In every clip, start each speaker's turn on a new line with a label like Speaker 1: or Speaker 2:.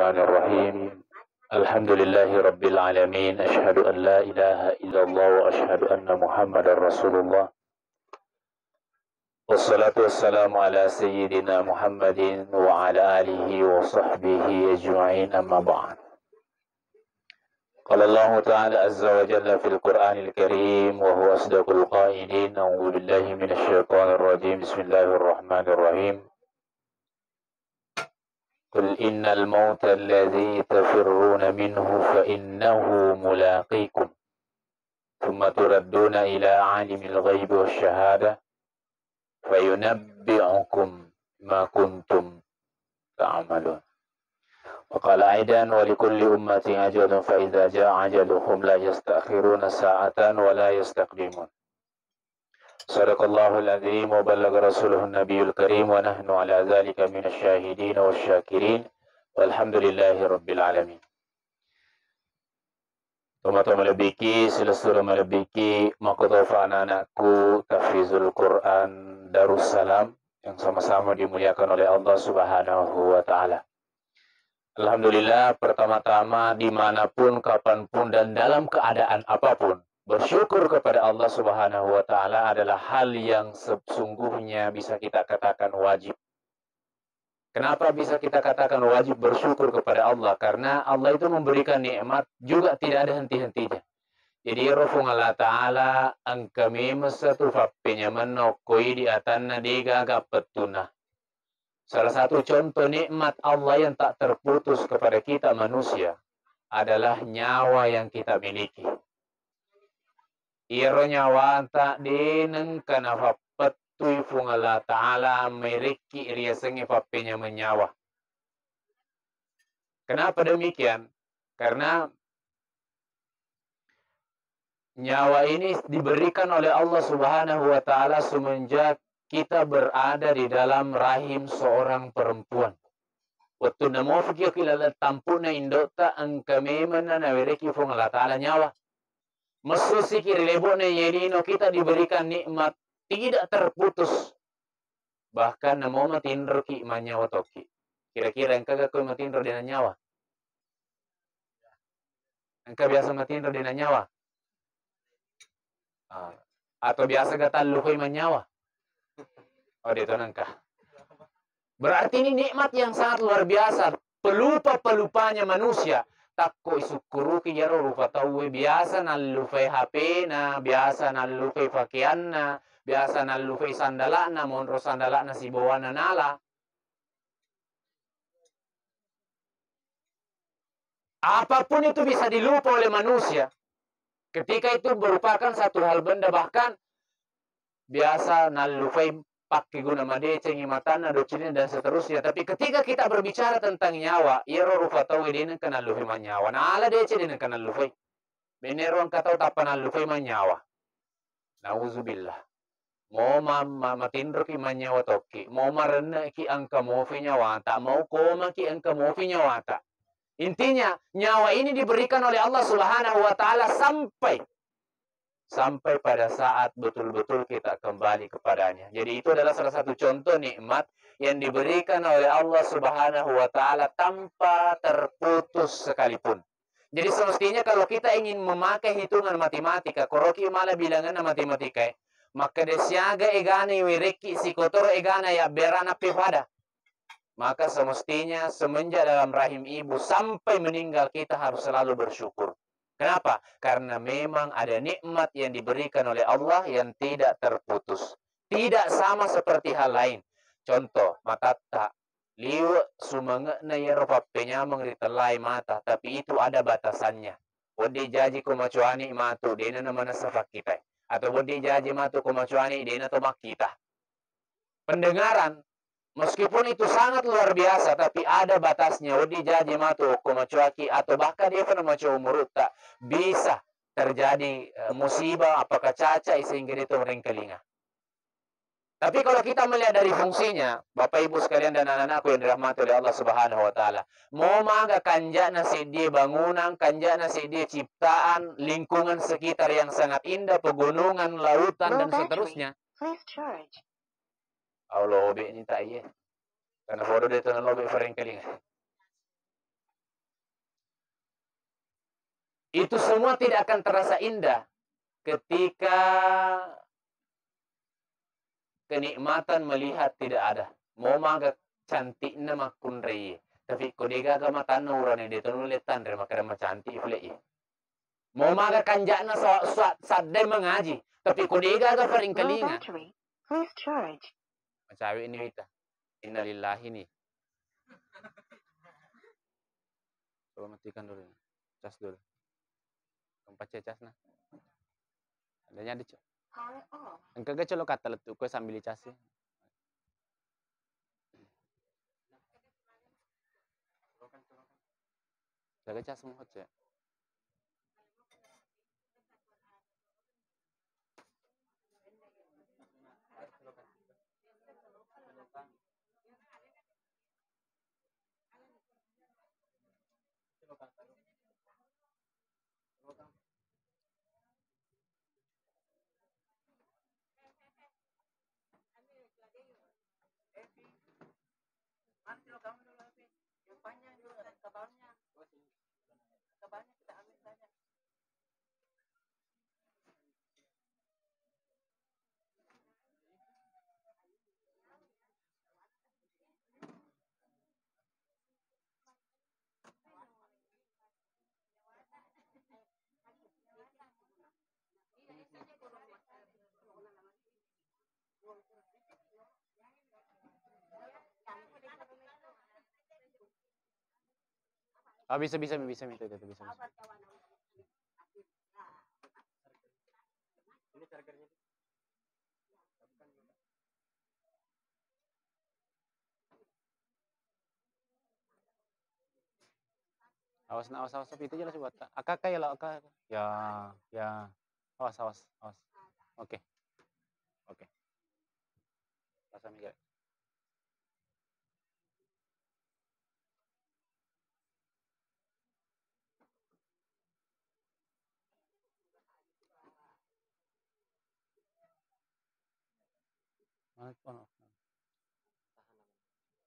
Speaker 1: الرحمن الرحيم الحمد لله رب العالمين أشهد أن لا إله إلا الله وأشهد أن محمد رسول الله والصلاة والسلام على سيدنا محمد وعلى آله وصحبه أجمعين أما بعد قال الله تعالى عز وجل في القرآن الكريم وهو أصدق القائلين أعوذ بالله من الشيطان الرجيم بسم الله الرحمن الرحيم قل إن الموت الذي تفرون منه فإنه ملاقيكم ثم تردون إلى عالم الغيب والشهادة فينبئكم ما كنتم تعملون وقال أيضا ولكل أمة أجل فإذا جاء أجلهم لا يستأخرون ساعة ولا يستقدمون صدق الله العظيم وبلغ رسوله النبي الكريم ونحن على ذلك من الشاهدين والشاكرين والحمد لله رب العالمين. Teman-teman lebiki, seluruh melebiki makotofa anak-anakku Tahfizul Quran Darussalam yang sama-sama dimuliakan oleh Allah Subhanahu wa Ta'ala. Alhamdulillah, pertama-tama dimanapun, kapanpun, dan dalam keadaan apapun, bersyukur kepada Allah Subhanahu wa Ta'ala adalah hal yang sesungguhnya bisa kita katakan wajib. Kenapa bisa kita katakan wajib bersyukur kepada Allah? Karena Allah itu memberikan nikmat juga tidak ada henti-hentinya. Jadi rofung Allah Ta'ala ang kami masatu fappenya menokoi di atanna digaga petuna. Salah satu contoh nikmat Allah yang tak terputus kepada kita manusia adalah nyawa yang kita miliki. Iro nyawa tak dineng kana fappetui fung Allah Ta'ala meriki riasengi fappenya menyawa. Kenapa demikian? Karena nyawa ini diberikan oleh Allah Subhanahu wa Ta'ala semenjak kita berada di dalam rahim seorang perempuan. Waktu namo fikir kilala tampuna indota angka memana nawereki fung Allah Ta'ala nyawa. Masu sikir lebone yelino kita diberikan nikmat tidak terputus. Bahkan namo matindro ki manyawa toki. Kira-kira engkau kau matindro dengan nyawa? Engkau biasa matindro dengan nyawa? Atau biasa gatal lukoy manyawa? Oh, dito nangka. Berarti ini nikmat yang sangat luar biasa. Pelupa-pelupanya manusia. Takko isukuru ki yaro rupa tawe biasa nalufay HP na, biasa nalufay pakaian na, biasa nalufay sandala na, monro sandala na sibawa na nala. Apapun itu bisa dilupa oleh manusia. Ketika itu merupakan satu hal benda, bahkan biasa nalufay pakai guna madeceng matana docilin dan seterusnya. Tapi ketika kita berbicara tentang nyawa, iro rufatau dinen kana lufay manyawa. Na ala dece dinen kana lufay. Benero ang katau tapan lufay manyawa. Nauzubillah. Mo matindro ki manyawa toki. Mo marena ki angka mofi nyawata. Mo koma ki angka mofi nyawata. Intinya nyawa ini diberikan oleh Allah Subhanahu wa Ta'ala sampai pada saat betul-betul kita kembali kepadanya. Jadi itu adalah salah satu contoh nikmat yang diberikan oleh Allah Subhanahu wa Ta'ala tanpa terputus sekalipun. Jadi semestinya kalau kita ingin memakai hitungan matematika, koroki malah bilangan matematika, maka desiaga egana wireki sikotoro egana ya berana pipada. Maka semestinya semenjak dalam rahim ibu sampai meninggal kita harus selalu bersyukur. Kenapa? Karena memang ada nikmat yang diberikan oleh Allah yang tidak terputus. Tidak sama seperti hal lain. Contoh, mata liwa sumanga na yaro pappenya mengritelai mata. Tapi itu ada batasannya. Wadi jaji kumacuani matu, dena namana safak kita. Atau wadi jaji matu kumacuani, dena tomak kita. Pendengaran, meskipun itu sangat luar biasa, tapi ada batasnya. Wadi jaji matu kumacuaki atau bahkan dia pernah macu umurut tak bisa terjadi musibah apakah caca sehingga itu merengkelinga. Tapi kalau kita melihat dari fungsinya, Bapak Ibu sekalian dan anak-anakku yang dirahmati oleh Allah Subhanahu wa Ta'ala, mau maga kanja nasi dia bangunan, kanja nasi dia ciptaan, lingkungan sekitar yang sangat indah, pegunungan, lautan dan seterusnya. Allah obe ini tak iya. Karena bodoh dia tuh lobe merengkelinga. Itu semua tidak akan terasa indah ketika kenikmatan melihat tidak ada. Mau maga cantiknya makun rei. Tapi kodega ga matan urane de tonu letan re makara cantik flei. Mau maga kanjana sadde mengaji. Tapi kodega ga paling kalinga. Macawi ini kita. Innalillahi nih. Coba matikan dulu. Cas dulu. Tempat cas nah. Adanya di engkau gak colo kata letu kau sambil cas. Jaga cas semua cek. Ah, bisa itu bisa. Ini chargernya. Awas itu jelas buat. Akak ya lah akak. Ya. Awas. Oke. Pasang Miguel.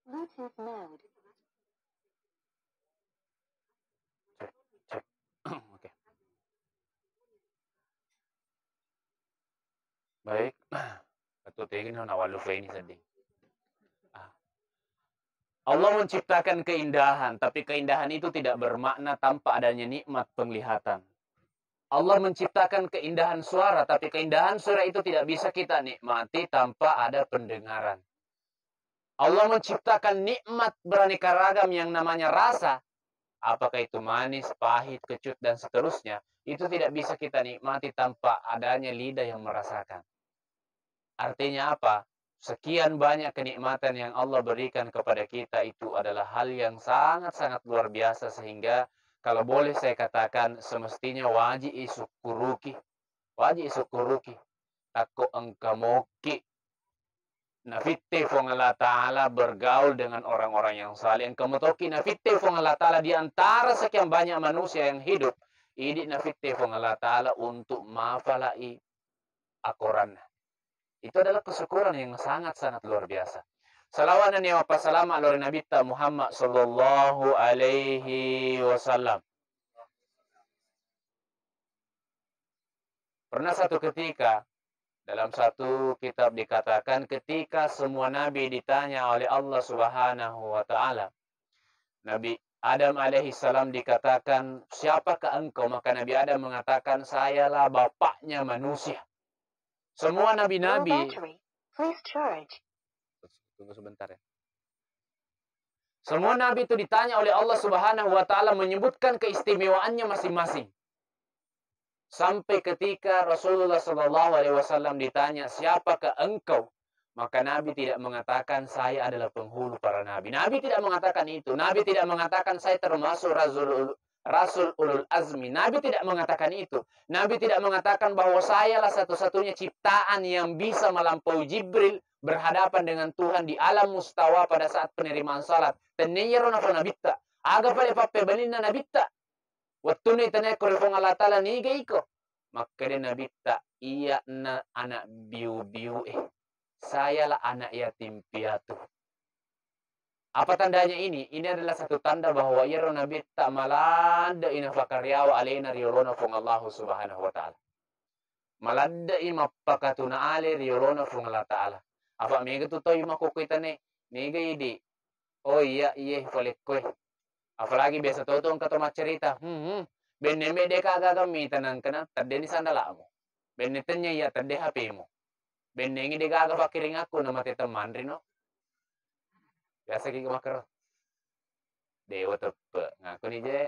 Speaker 1: Bluetooth mode. Cek. Oke. Baik. Katutigin na walu ini sedih. Allah menciptakan keindahan, tapi keindahan itu tidak bermakna tanpa adanya nikmat penglihatan. Allah menciptakan keindahan suara, tapi keindahan suara itu tidak bisa kita nikmati tanpa ada pendengaran. Allah menciptakan nikmat beraneka ragam yang namanya rasa, apakah itu manis, pahit, kecut, dan seterusnya, itu tidak bisa kita nikmati tanpa adanya lidah yang merasakan. Artinya apa? Sekian banyak kenikmatan yang Allah berikan kepada kita itu adalah hal yang sangat-sangat luar biasa, sehingga kalau boleh saya katakan semestinya wajib isukuruki. Tako engkamoki. Nafitte fong Allah Ta'ala bergaul dengan orang-orang yang saleh. Engkamotoki nafitte fong Allah Ta'ala di antara sekian banyak manusia yang hidup. Ini nafitte fong Allah Ta'ala untuk mafalai akoran. Itu adalah kesyukuran yang sangat-sangat luar biasa. Salawatan ya wa salam ala Nabi Muhammad sallallahu alaihi wasallam. Pernah satu ketika dalam satu kitab dikatakan ketika semua nabi ditanya oleh Allah Subhanahu wa taala. Nabi Adam alaihi salam dikatakan, "Siapakah engkau?" Maka Nabi Adam mengatakan, "Sayalah bapaknya manusia." Semua nabi-nabi. Tunggu sebentar ya. Semua nabi itu ditanya oleh Allah Subhanahu wa taala menyebutkan keistimewaannya masing-masing. Sampai ketika Rasulullah sallallahu alaihi wasallam ditanya, "Siapakah engkau?" Maka Nabi tidak mengatakan saya adalah penghulu para nabi. Nabi tidak mengatakan itu. Nabi tidak mengatakan saya termasuk Rasul ulul azmi. Nabi tidak mengatakan itu. Nabi tidak mengatakan bahwa saya lah satu-satunya ciptaan yang bisa melampaui Jibril berhadapan dengan Tuhan di alam mustawa pada saat penerimaan salat. Teniyaro na nabitta. Aga pale pappe balina nabitta. Waktu ni tanay korifong Allah Ta'ala ni iko. Maka dia nabitta. Iya na anak biu-biu Saya lah anak yatim piatu. Apa tandanya ini? Ini adalah satu tanda bahwa iro nabi tak malada ina fakaryawa alena riolona fung Allah subhanahu wa ta'ala. Malada ima pakatuna ale riolona fung Allah ta'ala. Apa mega tu toy makukuita ne? Mega idi. Oh iya falekwe. Apalagi biasa totong kata cerita. Benne me de kaga gamita nan kana tadde ni sandala mo. Benne tanya ya tadde HP mo. Benne ngi de gaga pakiring aku nama teta mandri no. Biasa ki makro. Dewa tepe ngaku ni je.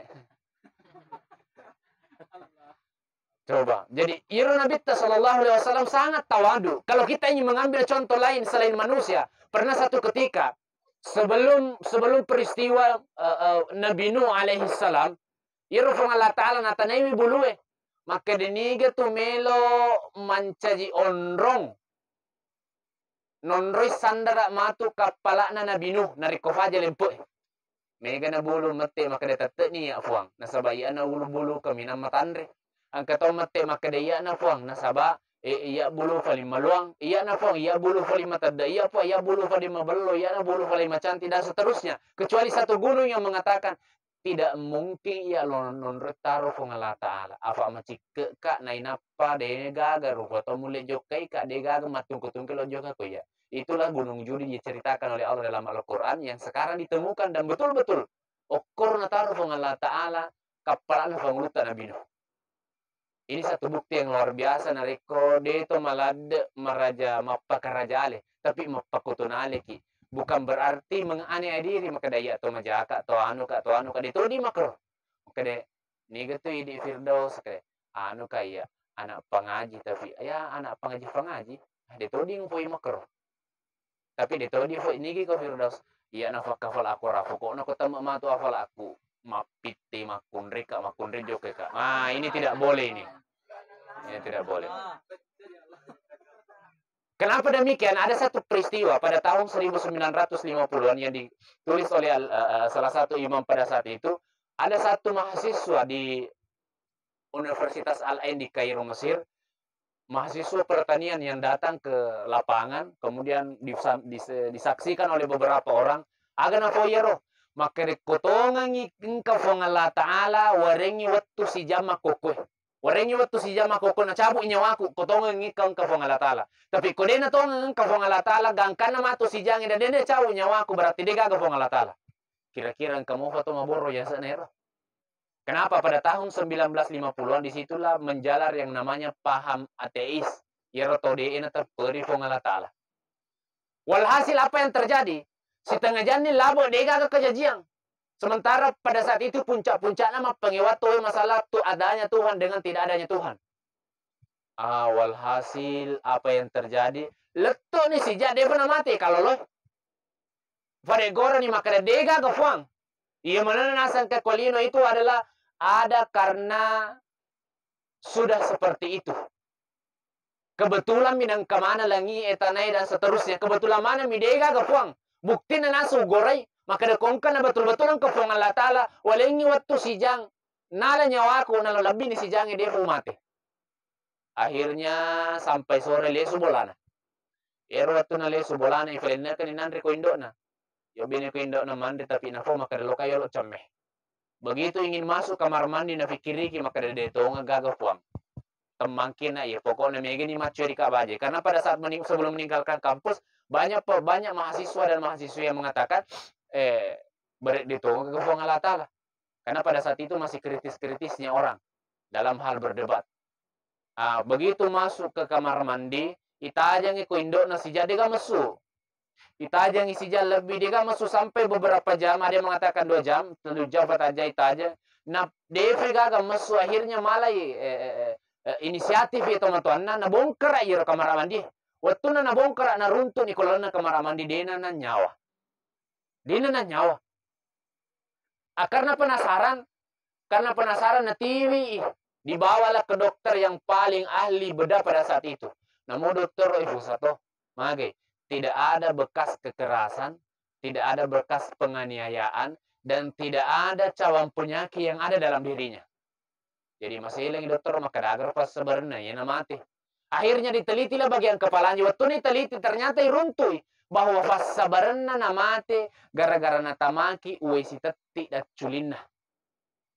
Speaker 1: Coba. Jadi Iro Nabi Sallallahu Alaihi Wasallam sangat tawadu. Kalau kita ingin mengambil contoh lain selain manusia, pernah satu ketika sebelum peristiwa Nabi Nuh alaihi salam, Iro fong Allah Ta'ala natanai bulue. Maka deniga tu melo mancaji onrong. Nonroi sandara matu kapala na Nabi Nuh narikofaja lempo. Mega na bulu mate maka detate ni ya fuang. Nasabaya na bulu kami na matandre. Ang kataw mate maka daya na fuang nasaba iya bulu fali maluang, iya na fuang iya bulu fali matanda, iya po iya bulu fali mabalo, iya na bulu fali macanti dan seterusnya. Kecuali satu gunung yang mengatakan tidak mungkin ia nonretaro fong Allah Ta'ala. Apa macike ka na inapa de gaga rupa to mule jokai ka de gaga matung-kutung lo joka ko ya. Itulah gunung judi diceritakan oleh Allah dalam Al-Qur'an yang sekarang ditemukan dan betul-betul okor na taro fong Allah Ta'ala kapal na fong luta Nabi Nuh. Ini satu bukti yang luar biasa nareko de to malade maraja mapakarajale tapi mapakutunale ki. Bukan berarti menganiaya diri maka daya to majaka to anu ka dito di makro. Maka de niga tu di Firdaus ka anu kaya anak pengaji tapi ya anak pengaji dito di ngpoi makro. Tapi dito di fo nigi ko Firdaus iya na fakafal aku rafu ko na ko tama matu afal aku mapiti makunri joke ka. Ini tidak boleh ini. Ini tidak boleh. Kenapa demikian? Ada satu peristiwa pada tahun 1950-an yang ditulis oleh salah satu imam pada saat itu. Ada satu mahasiswa di Universitas Al-Ain di Kairo, Mesir. Mahasiswa pertanian yang datang ke lapangan, kemudian disaksikan oleh beberapa orang. Agana foyero, maka dikotongan ingka fong Allah Ta'ala warengi waktu si jama kokwe. Warengi waktu si jama kokwe na cabuk nyawaku kotongan ingka fong Allah Ta'ala. Tapi kode na tongan ingka fong Allah Ta'ala gangkan na matu si jangi dan dende cabuk nyawaku berarti dia gaga fong Allah Ta'ala. Kira-kira kamu foto maboro ya sanero. Kenapa pada tahun 1950-an disitulah menjalar yang namanya paham ateis. Yero todeen na terperi fong Allah Ta'ala. Walhasil apa yang terjadi? Si tengah jani labo dega ke kejajian. Sementara pada saat itu puncak-puncak nama pengiwatu masalah tu adanya Tuhan dengan tidak adanya Tuhan. Walhasil apa yang terjadi? Leto nih si dia pernah mati kalau lo. Pada gora nih maka dega ke fuang. Ia mana nasan ke kolino itu adalah ada karena sudah seperti itu. Kebetulan minang kemana langi etanai dan seterusnya. Kebetulan mana mi dega ke fuang. Bukti na nasu goray, maka dekongkan na betul-betul ang kafong Allah Ta'ala, walengi waktu sijang, nala nyawaku, nala labi ni sijang, dia mati. Akhirnya sampai sore lesu bolana. Ero waktu na lesu bolana, ifalina ka ni nandri ko indo na. Yobini ko indo na mandi, tapi na po, maka dalo kayo lo chameh. Begitu ingin masuk kamar mandi na fikiriki, maka dedeto nga gagapuang. Temangkin na iya, pokoknya megini macuri ka baje. Karena pada saat sebelum meninggalkan kampus, banyak mahasiswa dan mahasiswa yang mengatakan ditunggu ke Allah Ta'ala. Karena pada saat itu masih kritis-kritisnya orang dalam hal berdebat. Begitu masuk ke kamar mandi, itajang iku indok na si jadi ga mesu. Itajang isi jam lebih dia masuk sampai beberapa jam. Ada yang mengatakan 2 jam, 7 jam aja itajang. Nah, DV gaga mesu akhirnya malah inisiatif ya teman-teman na bongkar aja kamar mandi. Waktu na nabongkar na runtun ni kalau na kamar mandi dena na nyawa. Karena penasaran na TV dibawalah ke dokter yang paling ahli bedah pada saat itu. Namun dokter ibu satu, mage tidak ada bekas kekerasan, tidak ada bekas penganiayaan, dan tidak ada cawan penyakit yang ada dalam dirinya. Jadi masih hilang dokter maka dagar pas sebenarnya ya mati. Akhirnya ditelitilah bagian kepalanya. Waktu ini teliti ternyata runtuh. bahwa fassabaranna namate gara-gara natamaki uwe si tetti dacculinna.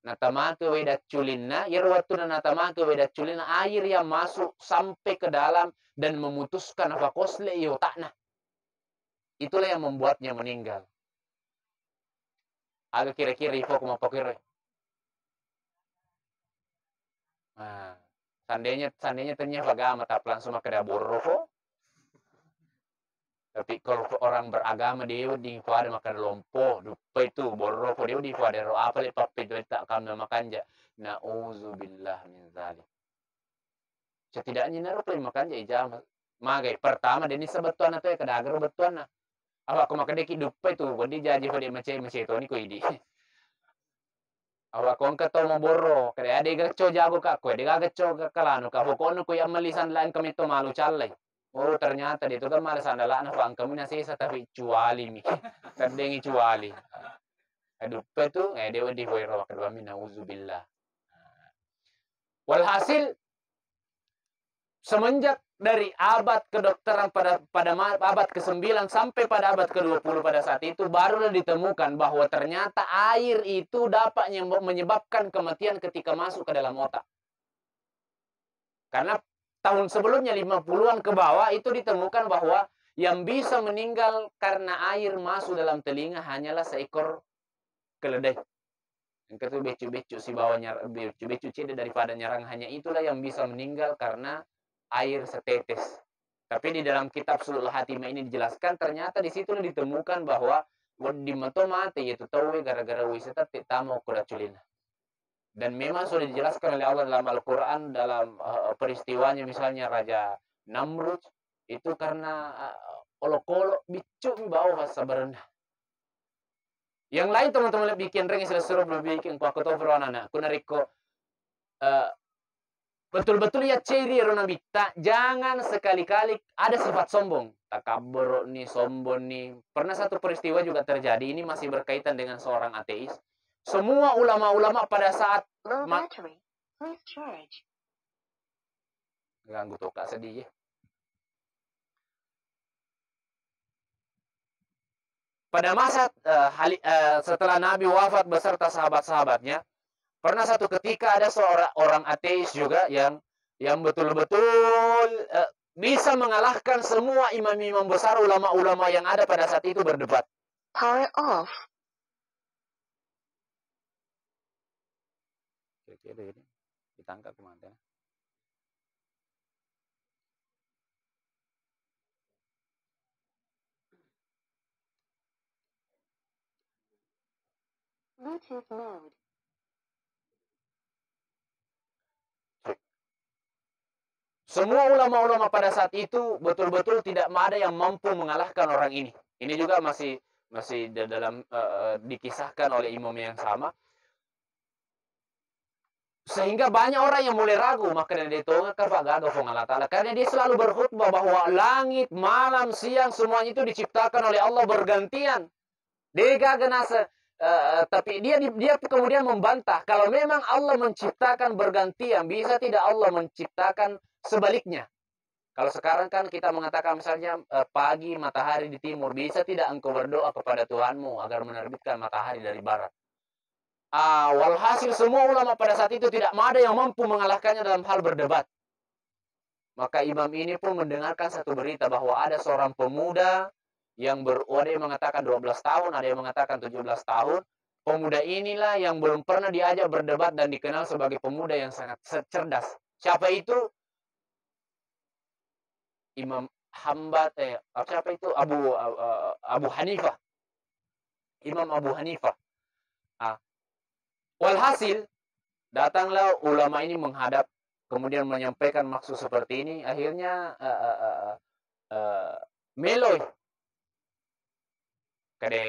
Speaker 1: Natamaki uwe dacculinna, yerwatuna natamaki uwe dacculinna, air yang masuk sampai ke dalam dan memutuskan fakosle otakna. Itulah yang membuatnya meninggal. Agak kira-kira ifo kuma pakir. Nah, seandainya ternyata agama tak langsung makada borofo. Tapi kalau orang beragama dia di fade makan lompo, lupa itu borofo dia di fade ro apa le pape do tak kami makanja. Nauzubillah min zalik. Setidaknya naro pe makanja ijama. Magai pertama deni sebatuan atau kada agar batuan. Awak ko makadeki lupa itu bodi jaji fade mace to ni ko idi. Awak kon ka to maboro, kada ade gacho jago ka ko, de gacho kalano ka hokono ko yang malisan lain kami to malu callai. Oh ternyata dia itu kan malas andalan apa kamu nasi tapi cuali mi, terdengi cuali. Aduh itu dia di voiro kedua mina uzubillah. Walhasil semenjak dari abad kedokteran pada abad ke-9 sampai pada abad ke-20 pada saat itu baru ditemukan bahwa ternyata air itu dapat menyebabkan kematian ketika masuk ke dalam otak. Karena tahun sebelumnya 50-an ke bawah itu ditemukan bahwa yang bisa meninggal karena air masuk dalam telinga hanyalah seekor keledai. Yang kedua becu-becu si bawahnya becu-becu cede daripada nyarang, hanya itulah yang bisa meninggal karena air setetes. Tapi di dalam kitab Sulhul Hatimah ini dijelaskan ternyata di situ ditemukan bahwa di mato mati yaitu tahu gara-gara wisata tamo kuda culina. Dan memang sudah dijelaskan oleh Allah dalam Al-Quran dalam peristiwanya misalnya Raja Namrud itu karena olok-olok bicu bawa sabarna. Yang lain teman-teman bikin ring sudah suruh bikin ku aku tahu anak aku nariko betul-betul ya ciri rona bitta, jangan sekali-kali ada sifat sombong. Takabur nih, sombong nih. Pernah satu peristiwa juga terjadi, ini masih berkaitan dengan seorang ateis. Semua ulama-ulama pada saat ganggu toka sedih ya. Pada masa setelah Nabi wafat beserta sahabat-sahabatnya, pernah satu ketika ada seorang orang ateis juga yang betul-betul bisa mengalahkan semua imam-imam besar, ulama-ulama yang ada pada saat itu berdebat. Power off. Kira-kira ini ditangkap kemana? Bluetooth mode. Semua ulama-ulama pada saat itu betul-betul tidak ada yang mampu mengalahkan orang ini. Ini juga masih dalam dikisahkan oleh imam yang sama. Sehingga banyak orang yang mulai ragu, maka dari itu Allah Ta'ala. Karena dia selalu berkhutbah bahwa langit, malam, siang, semuanya itu diciptakan oleh Allah bergantian. Tapi dia kemudian membantah, kalau memang Allah menciptakan bergantian, bisa tidak Allah menciptakan sebaliknya? Kalau sekarang kan kita mengatakan misalnya pagi matahari di timur, bisa tidak engkau berdoa kepada Tuhanmu agar menerbitkan matahari dari barat? Walhasil semua ulama pada saat itu tidak ada yang mampu mengalahkannya dalam hal berdebat. Maka imam ini pun mendengarkan satu berita bahwa ada seorang pemuda yang ada yang mengatakan 12 tahun, ada yang mengatakan 17 tahun. Pemuda inilah yang belum pernah diajak berdebat dan dikenal sebagai pemuda yang sangat cerdas. Siapa itu? Imam siapa itu? Abu Hanifah. Imam Abu Hanifah. Walhasil datanglah ulama ini menghadap, kemudian menyampaikan maksud seperti ini. Akhirnya Meloy kade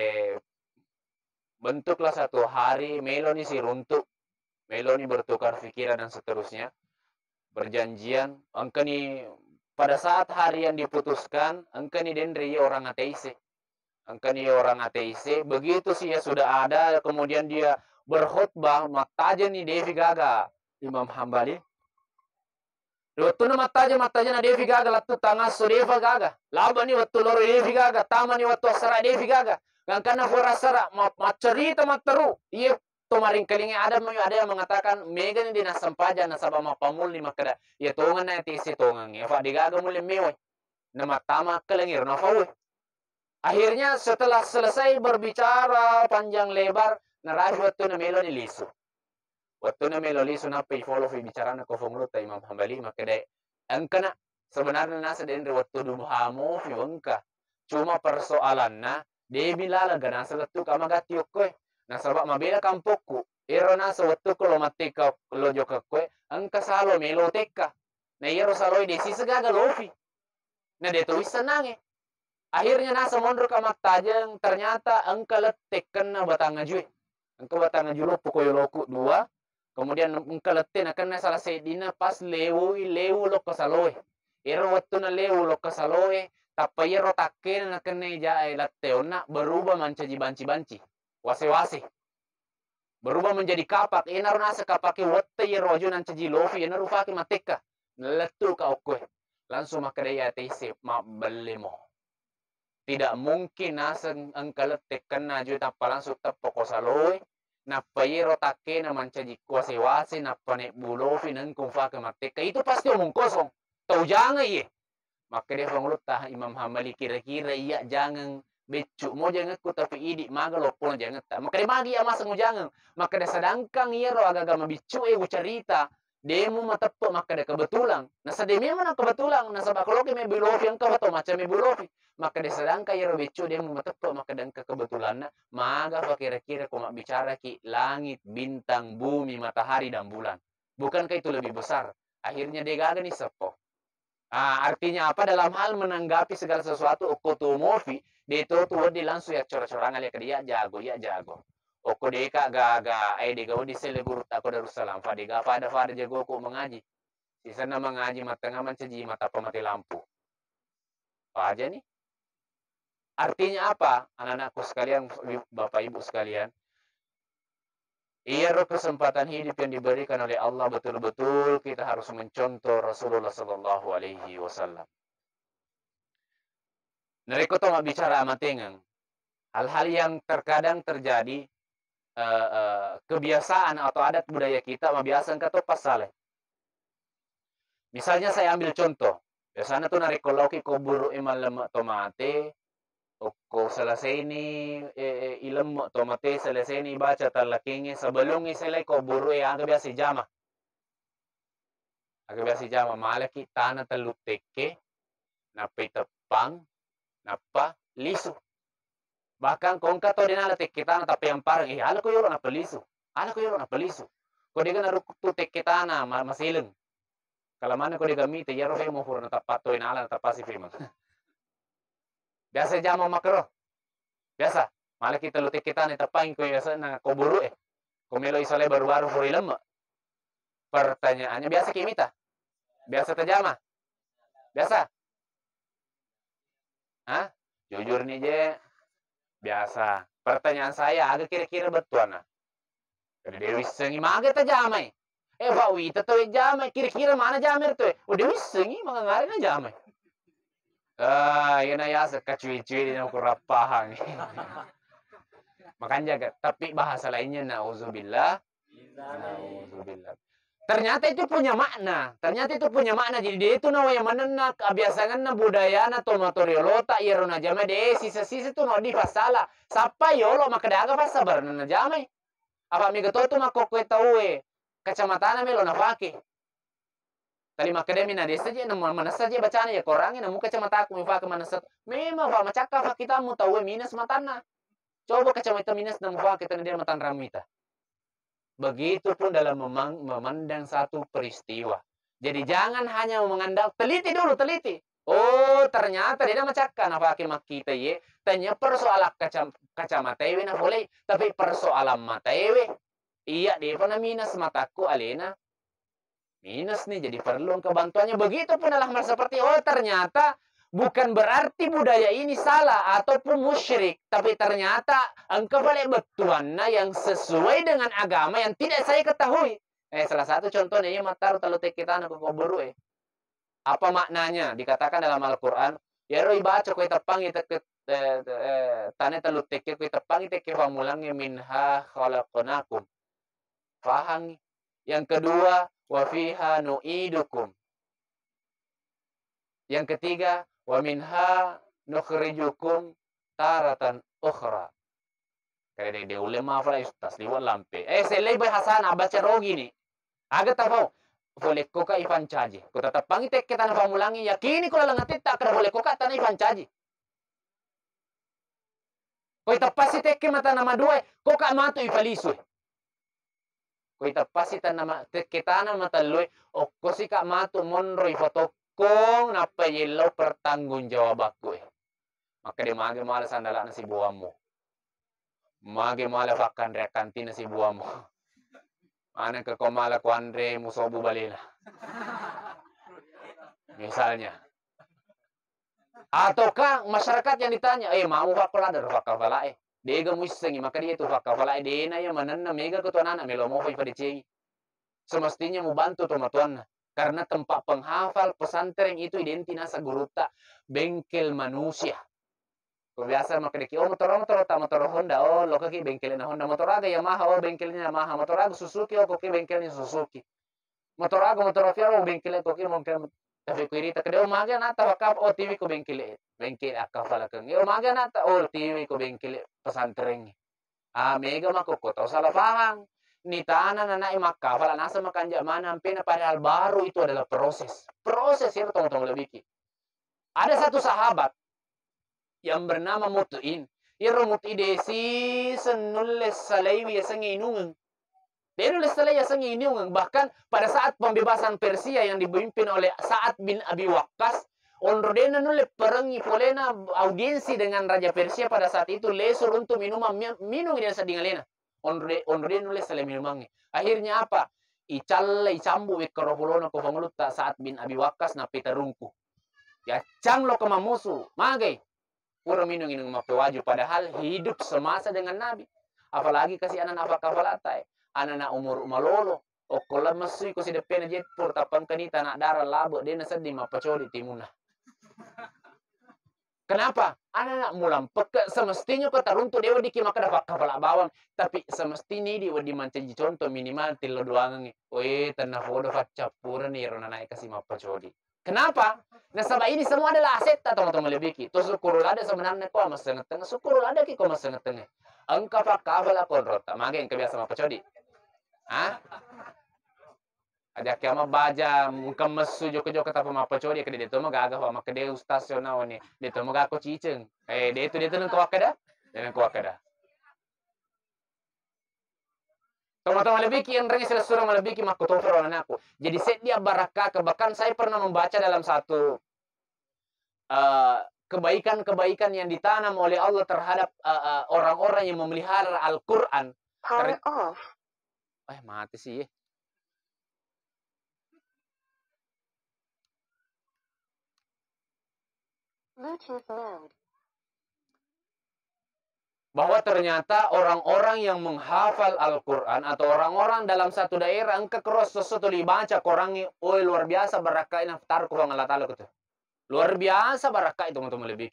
Speaker 1: bentuklah satu hari Melo ini si runtuk, Melo ini bertukar pikiran dan seterusnya, berjanjian engkau pada saat hari yang diputuskan engkau ni dendri orang ateis, engkau ni orang ateis. Begitu sih ya sudah ada, kemudian dia berkhutbah mataja ni Devi Gaga Imam Hambali Waktu na mataja na devi gaga lattu tanga so deva gaga. Laba ni waktu loro devi gaga, tama ni waktu asara devi gaga. Gangkana fora asara macerita mataru. Iya tomaring kelingi ada yang mengatakan mega ni dina sampaja na sabah mapamul ni makada. Ya tongan na tisi tongan. Ya fa digaga mulai mewe. Na matama kelengir na fawe. Akhirnya setelah selesai berbicara panjang lebar, narafi waktu na melo ni lisu. Waktu na melo lisu na pay follow fi bicara na kofong ta Imam Hambali makada angkana sebenarnya nasa dendre waktu dubuhamo fi wangka. Cuma persoalannya dia bilala gana salatu kamagati yokoy. Na sabab mabela kampokku. Ero nasa waktu ko lomatika lojo kakwe angka salo melo teka. Na ero saloy desi segaga lofi. Na deto wisa nange. Akhirnya nasa mondro kamaktajang ternyata angka letekan na batanga jue. Angka batanga julo pokoy loku dua. Kemudian angka lete na kana salah sedina pas lewu lo kasaloy. Ero waktu na lewu lo kasaloy. Tapi ero takken na kene jae latteona berubah menjadi banci-banci. Wase-wase. Berubah menjadi kapak. Enar nasa kapake watte ero ajo nan caji lofi. Enar ufake mateka. Naletu ka okwe. Langsung makadaya teise ma belemo. Tidak mungkin nasa angkalete kena ajo tapa langsung tapo kosaloy. Na payero takke na mancaji wase-wase na pane bulofi nan kumfake mateka. Itu pasti omong kosong. Tahu jangan iya. Maka dia pengeluh Imam Hambali kira-kira iya jangan becuk mau jangan ku tapi idik maga lopon jangan tak. Maka dia magi ya masa mau jangan. Maka dia sedangkan iya ro agak mabicu ku cerita demo mateppo maka dia kebetulan. Nah sedemi mana kebetulan. Nah sebab kalau ke mebulofi yang kau atau macam mebulofi. Maka dia sedangkan iya ro becuk demo mateppo maka dan kebetulan maga apa kira-kira ku mak bicara ki langit, bintang, bumi, matahari dan bulan. Bukankah itu lebih besar? Akhirnya dia gagal nih sepo. Artinya apa dalam hal menanggapi segala sesuatu okotomofi dia itu tuh di langsung ya cora-corangan ya dia jago. Oko deka gaga deka di sele guru tako Darussalam fa deka fada jago ko mengaji. Di sana mengaji matanga mencaji mata pemati lampu. Apa aja nih? Artinya apa? Anak-anakku sekalian, Bapak Ibu sekalian, iya kesempatan hidup yang diberikan oleh Allah betul-betul kita harus mencontoh Rasulullah Sallallahu Alaihi Wasallam. Mereka tuh bicara amatengan hal-hal yang terkadang terjadi kebiasaan atau adat budaya kita mabiasan kata pasal. Misalnya saya ambil contoh, biasanya tuh narikologi kuburu imal lemak tomate. Ko selesai ni ilm tomate selesai ni baca talakingi sebelum iselai ko buru agak biasa jama. Agak biasa jama malaki tanah teluk teke napai tepang napa lisu. Bahkan kong kato dinala teke tanah tapi yang parang ala ko yoro napa lisu. Ala ko yoro napa lisu. Ko diga naruk tu teke tanah masileng. Kalau mana ko diga mite yaro he mo furna tapato inala tapasi firman. Biasa jama makro. Biasa. Malah kita lutik kita nih tapang ko biasa na kuburu Kumelo isole baru-baru furilam. Pertanyaannya biasa kimita. Biasa terjama. Biasa. Hah? Jujur nih je. Biasa. Pertanyaan saya agak kira-kira betul nah. Jadi dewi sengi maga terjama. Pak wita tuh jama kira-kira mana jamir tuh? Udah wisengi mangangarin jama. Yana ya sekacui-cui di kurapahan. Makanya tapi bahasa lainnya nauzubillah. Ternyata itu punya makna. Jadi dia itu nawa yang mana kebiasaan na budaya na tomatoriolota irona jama de sisa-sisa itu no di fasala. Sapa yolo maka daga fasabar na jama. Apa mi gato tu makokwe tawe kacamata na melo na fake. Tali makademi na desa je na manasa je bacana ya korangi na muka kacamata aku mi fake manasa. Memang fa macaka fa kita mu tawe minus matana. Coba kacamata minus na mu fake tan dia matan ramita. Begitupun dalam memandang satu peristiwa. Jadi jangan hanya mengandang, teliti dulu, teliti. Oh, ternyata dia macakkan apa akibat kita ye. Tanya persoalan kacamata ewe na boleh, tapi persoalan mata ewe. Iya, dia pernah minus mataku alena. Minus nih, jadi perlu kebantuannya. Begitupun dalam hal seperti, oh ternyata bukan berarti budaya ini salah ataupun musyrik. Tapi ternyata engkau boleh betuanna yang sesuai dengan agama yang tidak saya ketahui. Salah satu contohnya ya mataru talu kita na kuburu Apa maknanya? Dikatakan dalam Al-Quran, ya roi baca kowe tepang ite tane talut teke kowe tepang ite ke famulangi minha khalaqnakum. Paham? Yang kedua, wa fiha nu'idukum. Yang ketiga, wa minha nukhrijukum taratan ukhra. Kaya de ulema fala istas liwat lampe. Selay bay hasan baca rogi ni. Aga tafau. Boleh koka ifan caji. Ko tetap pangi tek kita na famulangi yakini ko lang atit tak kada boleh koka tanah ifan caji. Ko itapasi tek mata nama dua, koka matu ifalisu. Ko itapasi tanah tek kita na mata loy, o ko si ka matu monro ifotokong napa yellow pertanggung jawab aku. Maka dia mage mala sandala na si buamu. Mage mala fakan rekanti na si buamu. Mana ke komala kuandre musobu balena. Misalnya. Ataukah masyarakat yang ditanya, mau fakala dar fakala Dega muisengi maka dia itu fakala dena ya mananna mega ketuanana melomo fa dicengi. Semestinya membantu tomatuanna. Karena tempat penghafal pesantren itu identina saguruta bengkel manusia. Biasa maka deki motor Honda lo kaki bengkelnya Honda, motor aga Yamaha bengkelnya Yamaha, motor aga Suzuki koki bengkelnya Suzuki, motor aga motor Fiat bengkelnya koki bengkel tapi kuirita kedua maga nata wakaf TV ko bengkel akafala kang maga nata TV ko bengkel pesantren mega mako kota salah paham ni tanah nana makafala nasa makanja mana pena padahal baru itu adalah proses yang tong lebih. Ada satu sahabat yang bernama Mut'in. Iro Mut'idesi senulis salaiwi yang inungan. Dia nulis salaiwi yang inungan. Bahkan pada saat pembebasan Persia yang dipimpin oleh Sa'ad bin Abi Waqqas, onrodena nulis perangi polena audiensi dengan Raja Persia pada saat itu lesur untuk minum dia sedingalena. Onrodena nulis salaiwi minumangnya. Akhirnya apa? Icambu wekaropulono ko panguluta Sa'ad bin Abi Waqqas na pitarungku. Ya canglo ke mamusu. Magai. Pura minum mapewaju padahal hidup semasa dengan Nabi. Apalagi kasih anak apa kafalatai. Anak umur malolo. O kolam masui ko si depena jet pur tapang kanita nak darah labo dia sedih mapacodi timuna. Kenapa? Anak mulam peka semestinya ko taruntu dewa diki maka dapat kafala bawang. Tapi semestinya dia di mancaji contoh minimal tilo doangan. Tanah fodo facap pura nih rona naik kasih mapacodi. Kenapa? Nasabah ini semua adalah aset teman-teman lebih. Itu syukurul ada sebenarnya kok mas tengah. Syukurul ada ki kok mas tengah. Engkau pakabel aku rota. Mage yang kebiasa apa codi? Ada kiama baja muka mesu joko kata apa codi kede itu mah gagah maka dia stasional nih. Dia tuh mah aku cicing. Dia itu nengko akada. Dia nengko akada. Teman-teman lebih yang rengi surah lebih makutofir aku. Jadi set dia barakah. Bahkan saya pernah membaca dalam satu kebaikan-kebaikan yang ditanam oleh Allah terhadap orang-orang yang memelihara Al-Quran.
Speaker 2: Power off.
Speaker 1: Mati sih.
Speaker 2: Bluetooth mode.
Speaker 1: Bahwa ternyata orang-orang yang menghafal Al-Quran atau orang-orang dalam satu daerah engke keros sesuatu dibaca korangi luar biasa barakah naftar ku Allah Ta'ala gitu. Luar biasa barakah itu teman-teman lebih.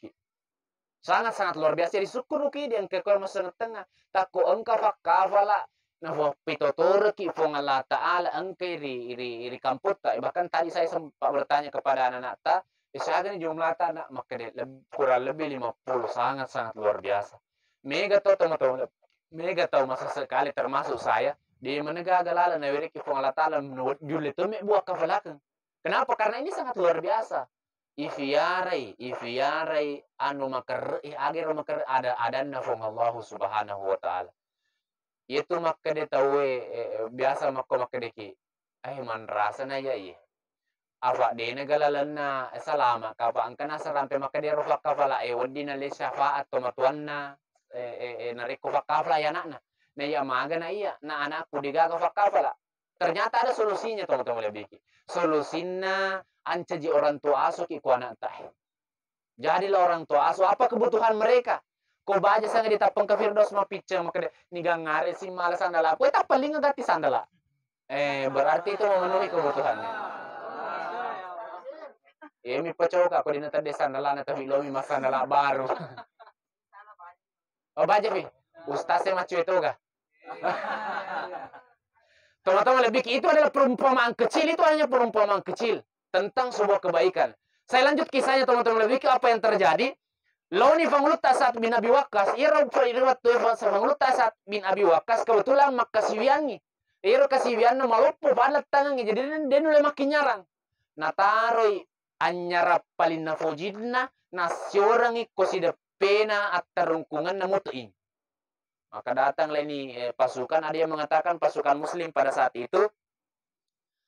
Speaker 1: Sangat-sangat luar biasa. Jadi syukur ki yang ke keros tengah takku engka fakafala na pitotor ki fong Allah Ta'ala engke ri kamputa. Bahkan tadi saya sempat bertanya kepada anak-anak ta, saya jumlah anak maka kurang lebih 50, sangat-sangat luar biasa. Mega tahu teman-teman, mega tahu masa sekali termasuk saya di menegak galala na wiriki fong Allah Ta'ala julle to me buat kafalakan. Kenapa? Karena ini sangat luar biasa. Ifiarai anu makar agir makar ada na fong Allah Subhanahu wa Ta'ala. Itu maka dia tahu biasa maka deki. Man rasa na ya iya. Afa de nagalalan na salama kapa ang kana sarampe maka dia rofa kafala wadi na le syafaat tomatuanna nariko fakafla ya anak na iya maga na iya na anakku digaga fakafla. Ternyata ada solusinya teman-teman lebih. Solusinya ancaji orang tua asuh iku anak tah. Jadilah orang tua asuh apa kebutuhan mereka. Ko baja sangat ditapang ke Firdaus ma picca maka niga ngare si malas sandala. Ko eta paling ngati sandala. Berarti itu memenuhi kebutuhannya. Mi pacoka ko dinata de sandalana tapi lomi masandala baru. Oh baca fi. Ustaznya macu itu ga? Teman-teman lebih itu adalah perumpamaan kecil, itu hanya perumpamaan kecil tentang sebuah kebaikan. Saya lanjut kisahnya teman-teman lebih apa yang terjadi. Launi Fanglut Tasat bin Abi Waqqas, iro Fanglut Tasat bin Abi Waqqas kebetulan makasiwiangi. Iro kasiwianna maloppo palat tangangi, jadi dia mulai makin nyarang. Nataroi anyara palin na fojidna nasiorangi kosida pena atarungkungan na mutuin. Maka datanglah ini pasukan, ada yang mengatakan pasukan muslim pada saat itu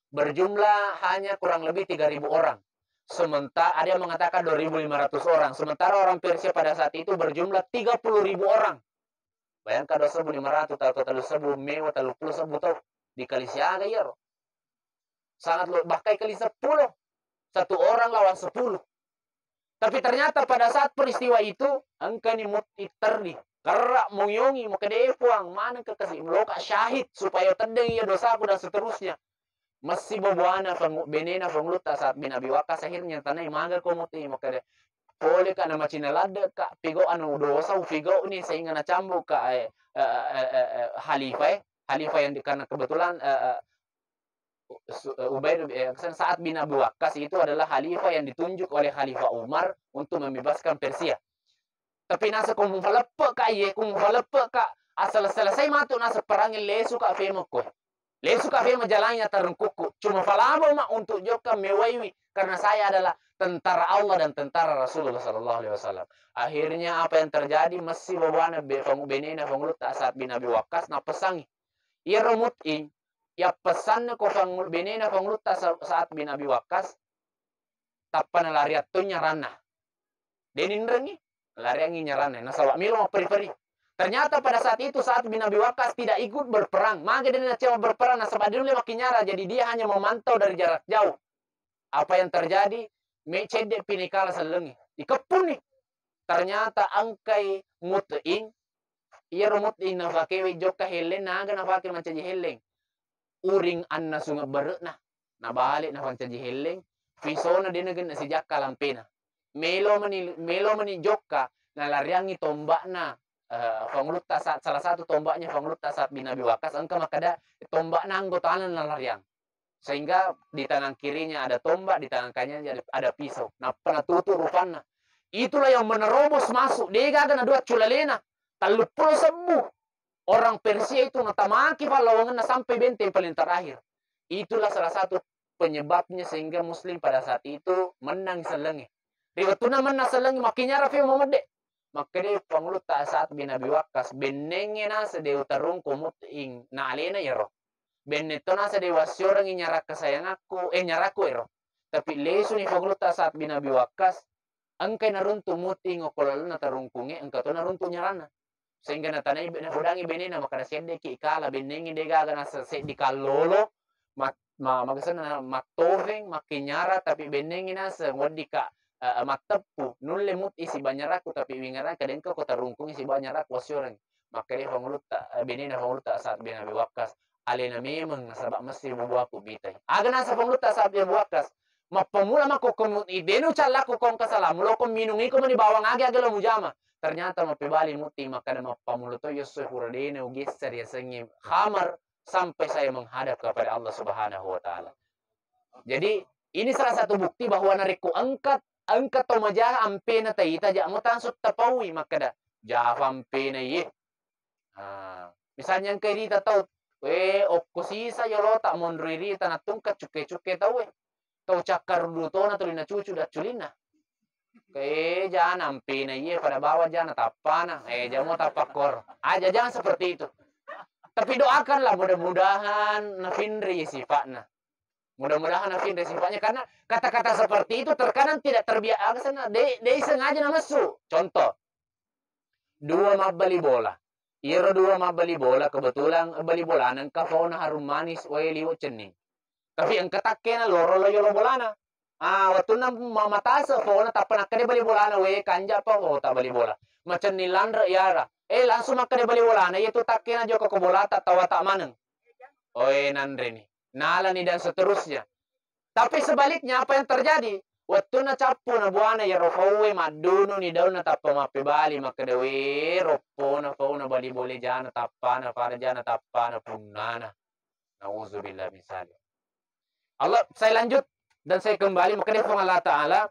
Speaker 1: berjumlah hanya kurang lebih 3.000 orang. Sementara ada yang mengatakan 2.500 orang. Sementara orang Persia pada saat itu berjumlah 30.000 orang. Bayangkan 2.500 atau 3.000 mewah 30.000 tahu dikali siaga ya. Sangat bahkan kali 10. Satu orang lawan 10. Tapi ternyata pada saat peristiwa itu angkani mutirdi karena mengyongi mau kedepuang mana kekasih meloka syahid supaya tendang ia dosaku dan seterusnya. Masih babuana benena fangluta saat bin Abi Waqqas akhirnya tanai maga ko muti mo kade pole ka na machinalada ka pigo anu dosa pigo ni sehingga na cambu ka halifah yang karena kebetulan Ubaid saat bin Abi Waqqas itu adalah halifah yang ditunjuk oleh Khalifah Umar untuk membebaskan Persia. Tapi nasa kung falappe ka asal selesai matu nasa perangin lesu ka femo ko. Lesu ka femo jalannya terengkuku. Cuma falabo ma untuk joka mewaiwi karena saya adalah tentara Allah dan tentara Rasulullah sallallahu alaihi wasallam. Akhirnya apa yang terjadi masih bawana benena Fanglut Tasat bin Abi Waqqas na pesangi. Ia remuti ya pesan ko benena Fanglut Tasat bin Abi Waqqas tapana lariat tunya ranah. Denin rengi lari angin nyarane nasawa milo peri-peri. Ternyata pada saat itu saat bin Abi Waqqas tidak ikut berperang. Maka dia cuma berperang nasabah dia makin nyara. Jadi dia hanya memantau dari jarak jauh. Apa yang terjadi? Mecede pinikala selengi. Dikepun nih. Ternyata angkai mut'in. Ia mut'in na fakewe joka heleng. Naga na fakir mancaji heleng. Uring anna sunga berena. Na balik na mancaji heleng. Fisona dia nagen na si jakka lampena. Melo mani joka na lariangi tombakna Fanglut Tasat, salah satu tombaknya Fanglut Tasat bin Abi Waqqas angka makada tombak nanggo tangan na lariang sehingga di tangan kirinya ada tombak, di tangan kanannya ada pisau. Nah penatutu rupana itulah yang menerobos masuk dia gaga na dua culalena 30 sembuh orang Persia itu natamaki palawangan na sampai benteng paling terakhir. Itulah salah satu penyebabnya sehingga muslim pada saat itu menang selengi. Riwatuna mana selengi makinya rafi momode. Makanya Fanglut Tasat bin Abi Waqqas benenge na sedeu tarung kumut ing na alena yaro. Benneto na sedeu wasyorang ing nyarak kesayangaku nyaraku yaro. Tapi lesu ni Fanglut Tasat bin Abi Waqqas angkai naruntu muting okolalo na tarungkunge angka to naruntu nyarana. Sehingga na tanay na hudangi benena maka na sende ki ikala benenge degaga na sa di kalolo magasan na matoveng makinyara tapi benenge na sa ngodika matepu nulle mut isi banyaraku tapi wingara kadang ko tarungkung isi banyarak wasyoreng makanya Fanglut benena Fanglut saat bin Abi Waqqas alena memang nasabak mesti membuaku bitai aga nasa Fanglut saat bin Abi Waqqas mapamula mako komut idenu calaku kong kasalam mulo kom minungi ko mani bawang aga lo mujama ternyata mapibali muti maka na mapamulo to yusuf uradene ugisar ya sengi khamar sampai saya menghadap kepada Allah Subhanahu wa taala. Jadi ini salah satu bukti bahwa nariku angkat to majaha ampena taita ja mutansut tapawi makada jafa ampena ye. Misalnya kay dita tau okko sisa yolo ta monriri ta natungkat cuke tau tau cakar duto na tulina cucu dat culina. Kay jangan ampena ye pada bawah jangan tapana jamu tapakor. Aja jangan seperti itu. Tapi doakanlah mudah-mudahan nafindri sifatnya. Mudah-mudahan nafindri sifatnya karena kata-kata seperti itu terkadang tidak terbiasa. Dia sengaja namasu. Contoh, dua mabali bola. Iro dua mabali bola kebetulan bali bola nang kafauna harum manis wae liwat cening. Tapi ang katakena loro loyo bolana. Waktu na mamatasa fauna tapanak kade bali bola na wae kanja pa o ta bali bola. Macam nilandra yara. Langsung makan bali bola na itu takena joko ke bola tawa tak maneng. Nandre ni. Nala ni dan seterusnya. Tapi sebaliknya apa yang terjadi? Wattuna cappu na buana ya rofawe madunu ni dauna tappa mappe bali makadawe roppona fauna bali boleh jana tappana fara jana tappana punnana. Nauzubillah misalnya. Allah, saya lanjut dan saya kembali maka dia Allah Ta'ala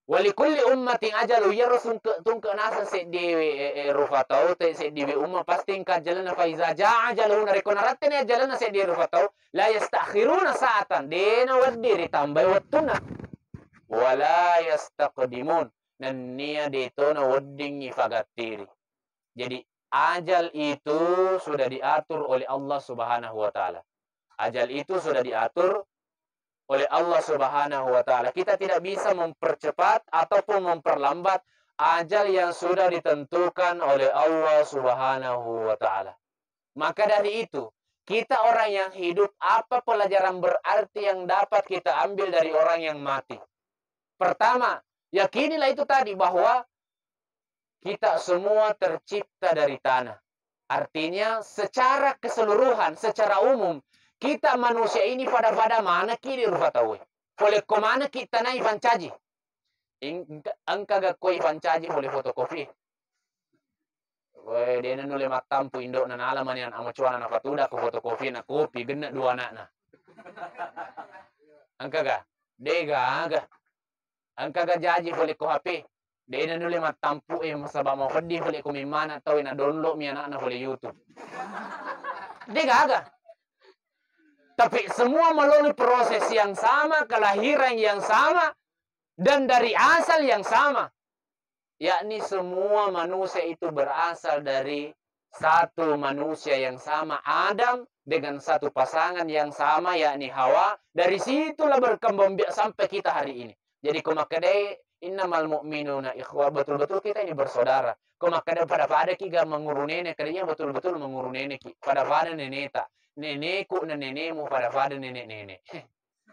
Speaker 1: walikulli ummatin ajalu ya rasul tungke nasa se dewe rufatau te se dewe umma pasti ingka jalana fa iza jaa ajaluhuna rekonarattene ajalana se dewe rufatau la yastakhiruna sa'atan dena waddiri tambai wattuna wala yastaqdimun dan nia detona waddingi fagattiri. Jadi ajal itu sudah diatur oleh Allah Subhanahu wa taala. Ajal itu sudah diatur oleh Allah Subhanahu wa taala. Kita tidak bisa mempercepat ataupun memperlambat ajal yang sudah ditentukan oleh Allah Subhanahu wa taala. Maka dari itu, kita orang yang hidup, apa pelajaran berarti yang dapat kita ambil dari orang yang mati? Pertama, yakinilah itu tadi bahwa kita semua tercipta dari tanah. Artinya secara keseluruhan, secara umum, kita manusia ini pada mana kiri rufatawe. Boleh kemana kita naik fancaji. Angka gak koi fancaji boleh fotokopi. Woi, dia nule matampu indok na alaman yang amacuana na fatuda ko fotokopi na kopi genna dua anak na. Angka gak? Dega aga. Angka gak jaji boleh ko HP. Dia nule matampu masaba mau pedih boleh ko mimana tau na download mi anak na boleh YouTube. Dega aga. Tapi semua melalui proses yang sama, kelahiran yang sama, dan dari asal yang sama. Yakni semua manusia itu berasal dari satu manusia yang sama, Adam, dengan satu pasangan yang sama, yakni Hawa. Dari situlah berkembang sampai kita hari ini. Jadi kumakadai, innamal mu'minuna ikhwah, betul-betul kita ini bersaudara. Kumakadai pada kita mengurung nenek, kadanya betul-betul mengurung nenek. Pada neneta. Nenekku dan nenekmu pada nenek-nenek.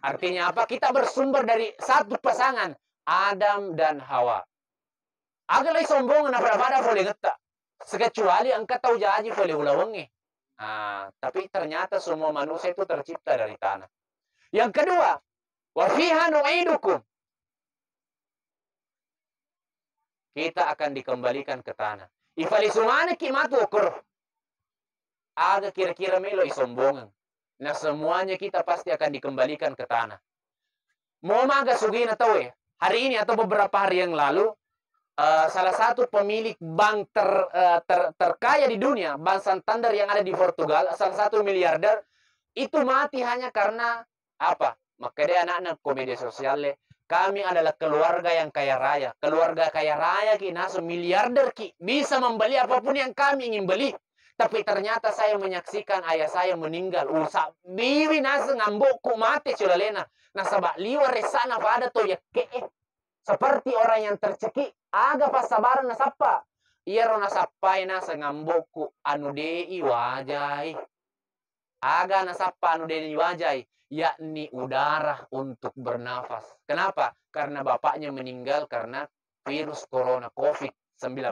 Speaker 1: Artinya apa? Kita bersumber dari satu pasangan, Adam dan Hawa. Agalai sombong na pada boleh getak. Sekecuali engkau tahu jaji boleh ulawangi. Tapi ternyata semua manusia itu tercipta dari tanah. Yang kedua, wa fiha nu'idukum. Kita akan dikembalikan ke tanah. Ifali sumane kimatu ukur. Aga kira-kira melo isombongan. Nah semuanya kita pasti akan dikembalikan ke tanah. Mau maga sugina tahu ya. Hari ini atau beberapa hari yang lalu, salah satu pemilik bank terkaya di dunia, Bank Santander yang ada di Portugal, salah satu miliarder, itu mati hanya karena apa? Maka dia anak-anak media sosial, kami adalah keluarga yang kaya raya. Keluarga kaya raya ki, naso miliarder ki, bisa membeli apapun yang kami ingin beli. Tapi ternyata saya menyaksikan ayah saya meninggal. Usah biwi nasa ngambokku mati sudah lena. Nasabak liwa resana pada to ya ke. Seperti orang yang tercekik. Aga pas sabaran nasapa. Iya ro nasapai nasa ngambokku anu dei wajai. Aga nasapa anu dei wajai. Yakni udara untuk bernafas. Kenapa? Karena bapaknya meninggal karena virus corona COVID-19.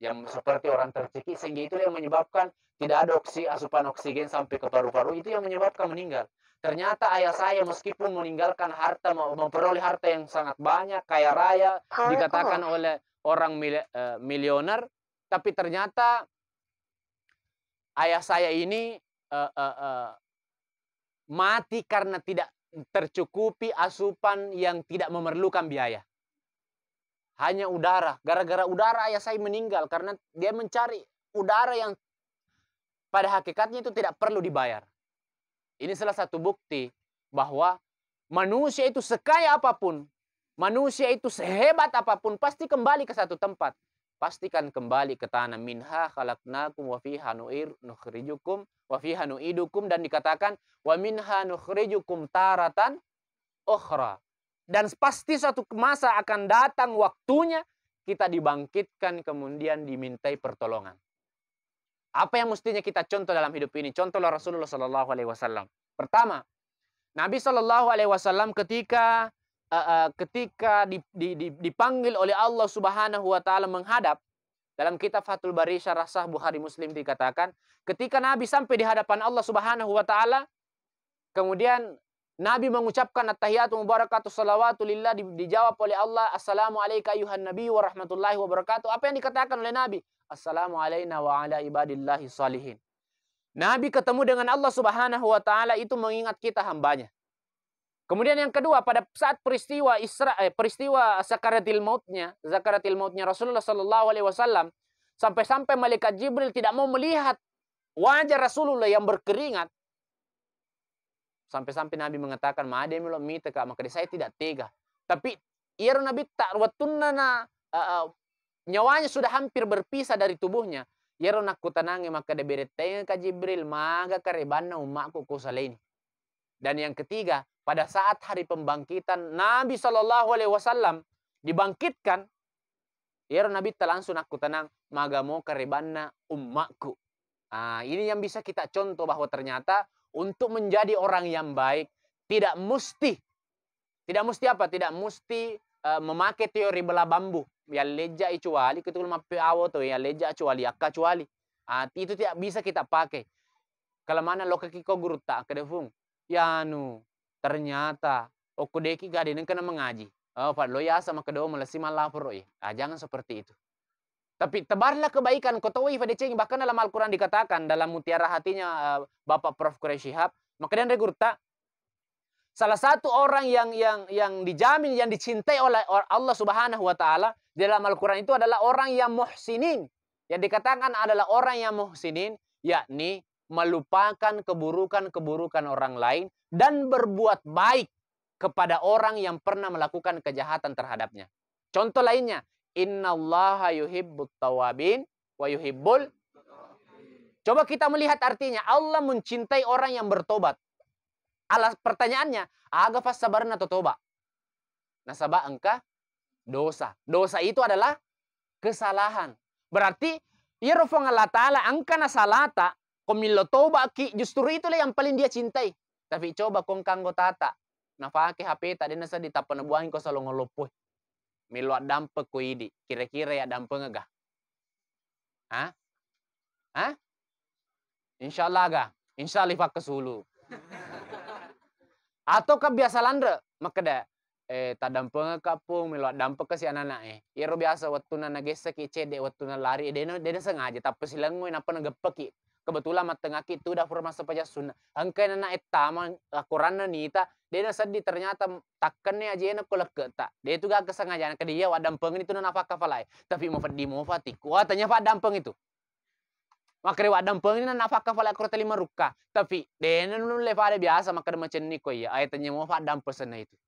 Speaker 1: Yang seperti orang tercekik, sehingga itu yang menyebabkan tidak ada asupan oksigen sampai ke paru-paru, itu yang menyebabkan meninggal. Ternyata ayah saya meskipun meninggalkan harta, memperoleh harta yang sangat banyak, kaya raya, dikatakan oleh orang milioner, tapi ternyata ayah saya ini mati karena tidak tercukupi asupan yang tidak memerlukan biaya. Hanya udara. Gara-gara udara ayah saya meninggal. Karena dia mencari udara yang pada hakikatnya itu tidak perlu dibayar. Ini salah satu bukti bahwa manusia itu sekaya apapun, manusia itu sehebat apapun, pasti kembali ke satu tempat. Pastikan kembali ke tanah. Minha khalaqnakum wa fiha nukhrijukum wa fiha nu'idukum. Dan dikatakan wa minha nukhrijukum taratan ukhra. Dan pasti suatu masa akan datang waktunya kita dibangkitkan kemudian dimintai pertolongan. Apa yang mestinya kita contoh dalam hidup ini? Contohlah Rasulullah SAW. Pertama, Nabi SAW ketika dipanggil oleh Allah Subhanahu Wa Taala menghadap, dalam kitab Fathul Bari Syarah Sahih Bukhari Muslim dikatakan, ketika Nabi sampai di hadapan Allah Subhanahu Wa Taala, kemudian
Speaker 3: Nabi mengucapkan at-tahiyatu mubarakatuh salawatu lillah, dijawab oleh Allah, assalamu alayka ayuhan nabi wa rahmatullahi wa barakatuh. Apa yang dikatakan oleh Nabi? Assalamu alayna wa ala ibadillahi salihin. Nabi ketemu dengan Allah Subhanahu wa taala itu mengingat kita hambanya. Kemudian yang kedua, pada saat peristiwa sakaratil mautnya Rasulullah sallallahu alaihi wasallam, sampai-sampai malaikat Jibril tidak mau melihat wajah Rasulullah yang berkeringat. Sampai-sampai Nabi mengatakan, "Ma'ademi lo mita ka," maka saya tidak tega. Tapi ia Nabi tak watunna nyawanya sudah hampir berpisah dari tubuhnya. Ia nak kutanangi maka de bereteng ka Jibril maga karebanna umakku kusalaini. Dan yang ketiga, pada saat hari pembangkitan Nabi sallallahu alaihi wasallam dibangkitkan, ia Nabi langsung aku tenang maga mo karebanna umakku. Ini yang bisa kita contoh bahwa ternyata untuk menjadi orang yang baik tidak mesti apa? Tidak mesti memakai teori belah bambu. Ya leja cuali ketul mape awo to ya leja cuali akka cuali. Itu tidak bisa kita pakai. Kalau mana lo kaki ko guru tak kedefung. Ya ternyata okudeki gade neng kena mengaji. Pak lo ya sama kedua melasi malapor jangan seperti itu. Tapi tebarlah kebaikan kau tahu ifadeceng, bahkan dalam Al-Qur'an dikatakan dalam Mutiara Hatinya Bapak Prof. Quraish Shihab, maka dia regurta salah satu orang yang dijamin, yang dicintai oleh Allah Subhanahu wa taala dalam Al-Qur'an itu adalah orang yang muhsinin. Yang dikatakan adalah orang yang muhsinin, yakni melupakan keburukan-keburukan orang lain dan berbuat baik kepada orang yang pernah melakukan kejahatan terhadapnya. Contoh lainnya, innallaha yuhibbut tawabin wa yuhibbul. Coba kita melihat artinya, Allah mencintai orang yang bertobat. Alas pertanyaannya, aga fas sabarna atau toba? Nasaba engka dosa. Dosa itu adalah kesalahan. Berarti ya rofong Allah Ta'ala angka nasalata komilo toba ki, justru itulah yang paling dia cintai. Tapi coba kong kanggo tata nafake HP tadi nasa ditapanebuangin ko sa longolopoy. Milo dampe ko idi. Kira-kira ya dampe ngagah. Insyaallah ga. Insyaallah ifak kesulu. Atau ka biasa landre makada tadampe ngakapung milo dampe kasi anak-anak Iro biasa waktu na nagesa ki cede waktu na lari deno sengaja tapi silang mo napa nagepeki. Kebetulan matengaki itu dah pura masa paja sunnah. Angkai na etama Quran na nita dia sedih ternyata takkannya aja enak kolak tak. Dia itu gak kesengajaan ke dia wadampeng itu na nafaka falai. Tapi mau fadi mau fati. Kuatanya wadampeng itu. Maka wadampeng ini na nafaka falai kurta 5 ruka. Tapi dia nule pada biasa maka macam ni ko ya. Ayatnya mau wadampeng sana itu.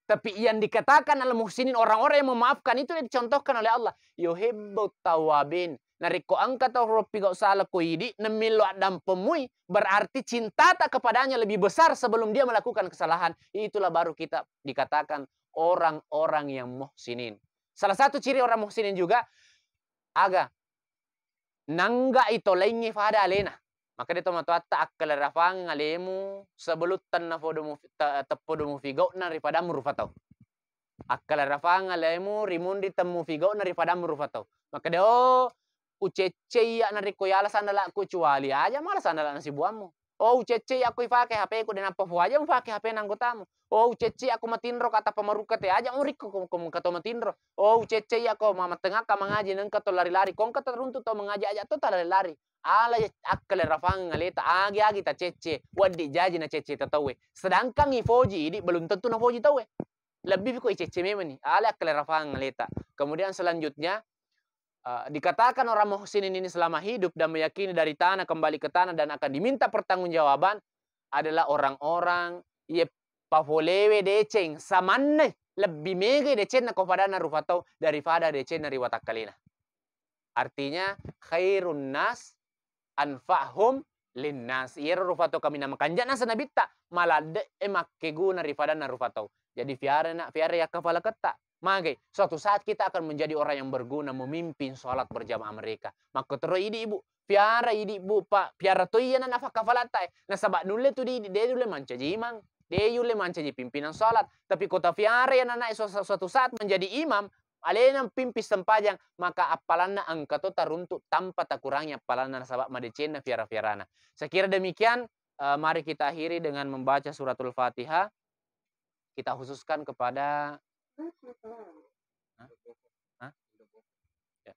Speaker 3: Tapi yang dikatakan al muhsinin, orang-orang yang memaafkan itu dicontohkan oleh Allah. Yuhibbut tawabin. Nariko angkat atau ropi gak salah koidi nemilo adam pemui, berarti cinta tak kepadanya lebih besar sebelum dia melakukan kesalahan. Itulah baru kita dikatakan orang-orang yang muhsinin. Salah satu ciri orang muhsinin juga aga nangga itu lainnya pada alena. Maka dia tomatua tak kelerafang ngalemu sebelutan na tepodo figo daripada murufatau. Akkelerafang ngalemu rimundi temu figo daripada murufatau. Maka dia ucece ya nariko yala sandala ku cuali aja malah sandala nasi buamu. Ucece aku ifake HP ku dan apa aja mufake HP nanggotamu. Ucece aku matindro kata pemaruka te aja uriko kum kato matindro. Ucece aku mama tengah ka mengaji nang kato lari-lari kong kata runtu to mengaji aja to lari-lari. Ala akkale rafang ngaleta agi ta cece wadi jaji na cece tatawe. Sedangkan ifoji ini belum tentu na foji tawe. Lebih ko cece memang nih. Ala akkale rafang ngaleta. Kemudian selanjutnya dikatakan orang muhsinin ini selama hidup dan meyakini dari tanah kembali ke tanah dan akan diminta pertanggungjawaban adalah orang-orang ye pavolewe deceng samanne lebih mege deceng na kepada narufatau daripada deceng na riwatakalina. Artinya khairun nas anfa'hum linnas. Ia rufatau kami nama kanjana sanabita malade emakegu daripada narufatau. Jadi fiare ya kafala kata. Maka suatu saat kita akan menjadi orang yang berguna memimpin sholat berjamaah mereka. Maka terus ini ibu, piara ini ibu pak, piara tu iya na nafaka falatai. Nah sabak nulle tu dia dule manca jimang, dia yule manca pimpinan sholat. Tapi kota piara yang anak suatu saat menjadi imam, alena pimpis sempajang, maka apalana angka tu taruntuk tanpa tak kurangnya apalana sabak madecena piara-piarana. Saya kira demikian. Mari kita akhiri dengan membaca suratul Fatihah. kita khususkan kepada
Speaker 2: Bluetooth mode.
Speaker 3: Ya.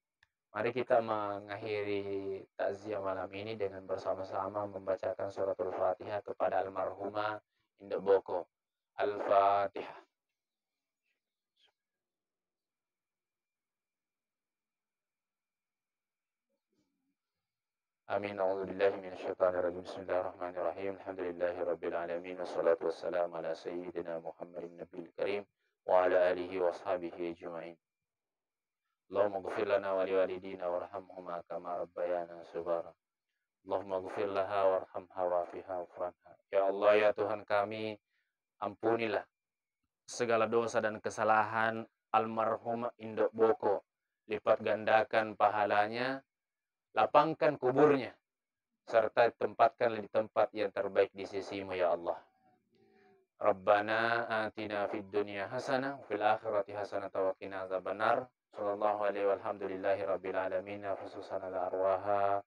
Speaker 3: Mari kita mengakhiri takziah malam ini dengan bersama-sama membacakan suratul Fatihah kepada almarhumah Induk Boko. Al-Fatihah. Amin. A'udzubillahi minasyaitonirrajim. Bismillahirrahmanirrahim. Alhamdulillahi rabbil alamin wassalatu wassalamu ala sayyidina Muhammadin nabiyil karim wa ala alihi wa ashabihi ajma'in. Allahumma ighfir lana wa liwalidina warhamhuma kama rabbayana shighara. Allahumma ighfir laha warhamha wa'afiha wa'fu. Ya Allah, ya Tuhan kami, ampunilah segala dosa dan kesalahan almarhum Induk Boko. Lipat gandakan pahalanya, lapangkan kuburnya, serta tempatkan di tempat yang terbaik di sisimu ya Allah. Rabbana atina fid dunya hasanah fil akhirati hasanah wa qina adzabannar. Sallallahu alaihi walhamdulillahi rabbil alamin. Khususan ala arwaha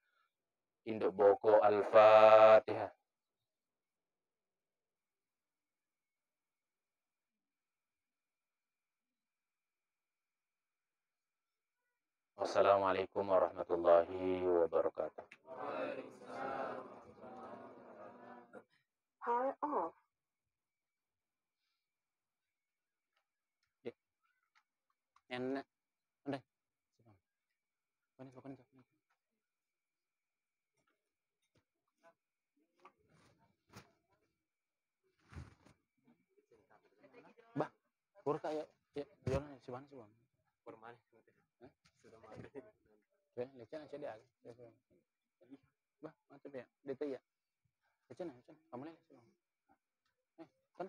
Speaker 3: Induk Boko. Al-Fatihah. Wassalamualaikum warahmatullahi wabarakatuh.
Speaker 2: Power off.
Speaker 3: Enak. Udah. Bah, purka ya. Ya, jangan si mana sih, Bang?
Speaker 4: Permane sudah maghrib.
Speaker 3: Ya, lecana aja dia. Bah, mantap ya. Dia ya. Lecana. Kamu lihat sih, Bang. Kan?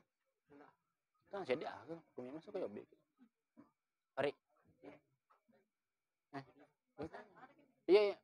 Speaker 3: Kan aja dia. Kami masuk ke yobi. Ari. Iya.